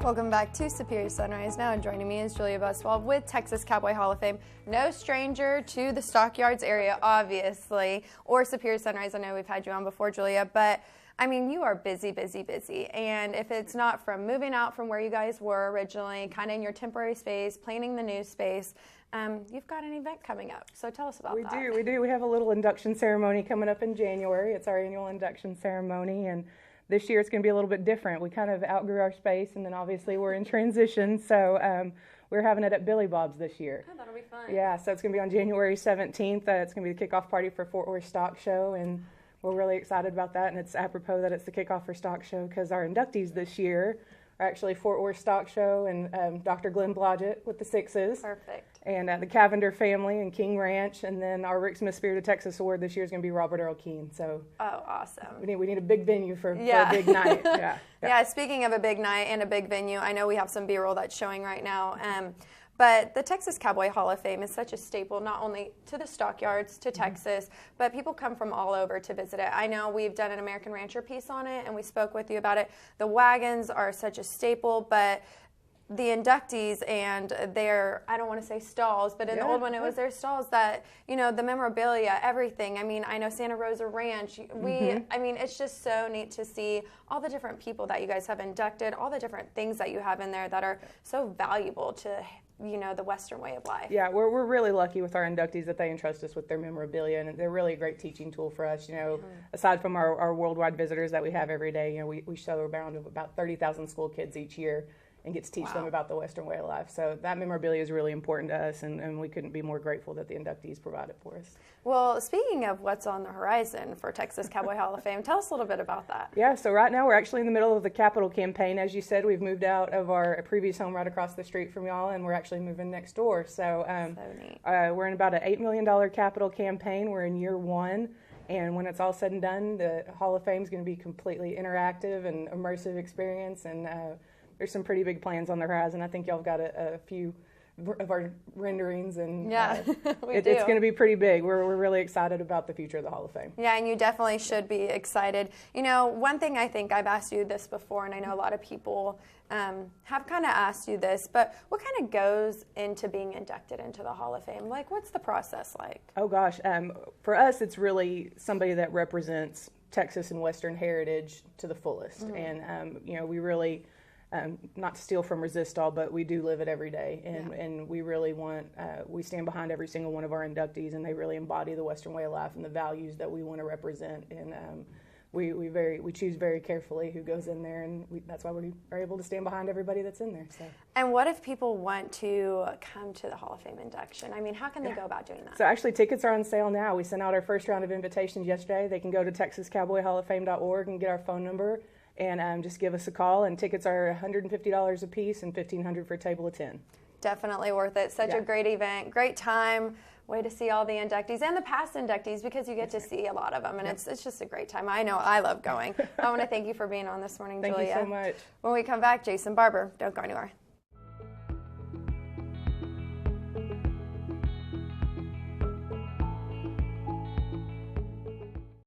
Welcome back to Superior Sunrise. Now joining me is Julia Buswold with Texas Cowboy Hall of Fame. No stranger to the Stockyards area, obviously, or Superior Sunrise. I know we've had you on before, Julia, but I mean, you are busy, busy, busy. And if it's not from moving out from where you guys were originally, kind of in your temporary space, planning the new space, you've got an event coming up. So tell us about that. We do. We have a little induction ceremony coming up in January. It's our annual induction ceremony, and this year it's going to be a little bit different. We kind of outgrew our space, and then obviously we're in transition, so we're having it at Billy Bob's this year. Oh, that'll be fun. Yeah, so it's going to be on January 17th. It's going to be the kickoff party for Fort Worth Stock Show, and we're really excited about that, and it's apropos that it's the kickoff for Stock Show because our inductees this year are actually Fort Worth Stock Show and Dr. Glenn Blodgett with the Sixes. Perfect. And the Cavender family and King Ranch, and then our Rick Smith Spirit of Texas Award this year is going to be Robert Earl Keane. So, oh, awesome! We need a big venue for a big night. Yeah. Speaking of a big night and a big venue, I know we have some B-roll that's showing right now. But the Texas Cowboy Hall of Fame is such a staple, not only to the Stockyards, to Texas, but people come from all over to visit it. I know we've done an American Rancher piece on it, and we spoke with you about it. The wagons are such a staple, but the inductees and their, I don't want to say stalls, but in the old one it was their stalls that, you know, the memorabilia, everything. I mean, I know Santa Rosa Ranch, I mean, it's just so neat to see all the different people that you guys have inducted, all the different things that you have in there that are so valuable to, you know, the Western way of life. Yeah, we're really lucky with our inductees that they entrust us with their memorabilia, and they're really a great teaching tool for us. You know, aside from our worldwide visitors that we have every day, you know, we show around about 30,000 school kids each year and get to teach them about the Western way of life. So that memorabilia is really important to us, and we couldn't be more grateful that the inductees provide it for us. Well, speaking of what's on the horizon for Texas Cowboy Hall of Fame, tell us a little bit about that. Yeah, so right now we're actually in the middle of the capital campaign. As you said, we've moved out of our previous home right across the street from y'all, and we're actually moving next door. So, neat. We're in about an $8 million capital campaign. We're in year one. And when it's all said and done, the Hall of Fame is going to be completely interactive and immersive experience, and there's some pretty big plans on the horizon. I think y'all have got a few of our renderings, and it's going to be pretty big. We're really excited about the future of the Hall of Fame. Yeah, and you definitely should be excited. You know, one thing I think I've asked you this before, and I know a lot of people have kind of asked you this, but what kind of goes into being inducted into the Hall of Fame? Like, what's the process like? Oh gosh, for us, it's really somebody that represents Texas and Western heritage to the fullest, and you know, we really. Not to steal from Resistol, but we do live it every day, and we really want, we stand behind every single one of our inductees, and they really embody the Western way of life and the values that we want to represent, and we choose very carefully who goes in there, and that's why we are able to stand behind everybody that's in there. So. And what if people want to come to the Hall of Fame induction? I mean, how can they go about doing that? So actually, tickets are on sale now. We sent out our first round of invitations yesterday. They can go to texascowboyhalloffame.org and get our phone number, and just give us a call, and tickets are $150 a piece and $1,500 for a table of 10. Definitely worth it. Such a great event, great time. Way to see all the inductees and the past inductees, because you get to see a lot of them, and it's just a great time. I know I love going. I want to thank you for being on this morning, Julia. Thank you so much. When we come back, Jason Barber, don't go anywhere.